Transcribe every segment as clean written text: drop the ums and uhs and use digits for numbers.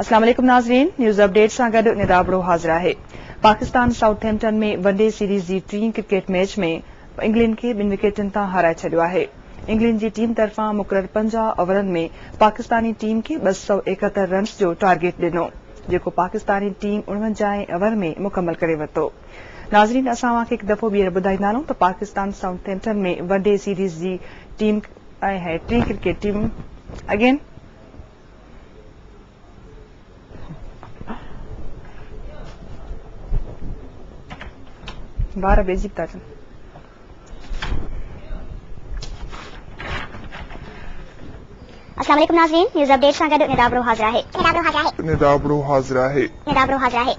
अस्सलाम वालेकुम नाज़रीन, न्यूज़ अपडेट सां गॾु निदाबड़ो हाज़िर आहे। पाकिस्तान साउथहैम्पटन में वनडे सीरीज़ जी टीं क्रिकेट मैच में इंग्लैंड खे 2 विकेटनि तां हाराए छॾियो आहे। इंग्लैंड जी टीम तरफ़ां मुक़रर 50 ओवरनि में पाकिस्तानी टीम खे 271 रन्स जो टारगेट ॾिनो, जेको पाकिस्तानी टीम 49 ओवर में मुकमल करे वरितो। नाज़रीन, असां तव्हांखे हिकु दफ़ो ॿीहर ॿुधाईंदा आहियूं त पाकिस्तान साउथहैम्पटन में वनडे सीरीज़ जी टीम है टीं क्रिकेट टीम अगेन बारह बेजिक था अचनि। अस्सलाम वालेकुम नाज़रीन, न्यूज़ अपडेट सां गॾु निदाबड़ो हाज़िर आहे।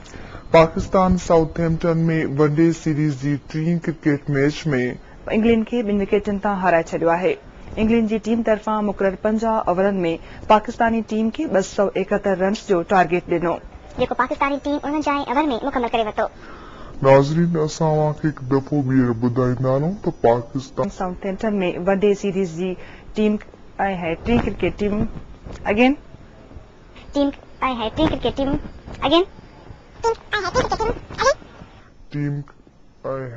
पाकिस्तान साउथहैम्पटन में वनडे सीरीज़ जी टीं क्रिकेट मैच में इंग्लैंड खे 2 विकेटनि तां हाराए छॾियो आहे। इंग्लैंड जी टीम तरफ़ां मुक़रर 50 ओवरनि में पाकिस्तानी टीम खे 271 रन्स जो टारगेट ॾिनो, जेको पाकिस्तानी टीम 49 ओवर में मुकमल करे वरितो। नाज़रीन, असां तव्हांखे हिकु दफ़ो ॿीहर ॿुधाईंदा आहियूं त पाकिस्तान साउथहैम्पटन में वनडे सीरीज़ जी टीम है टीं cricket team against team cricket team against team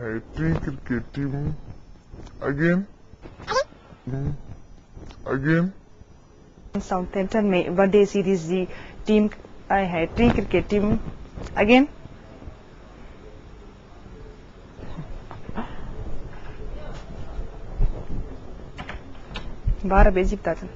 है टीं क्रिकेट टीम अगेन साउथहैम्पटन में वनडे सीरीज़ जी टीम है टीं क्रिकेट टीम अगेन बारह बेजिक था अचनि।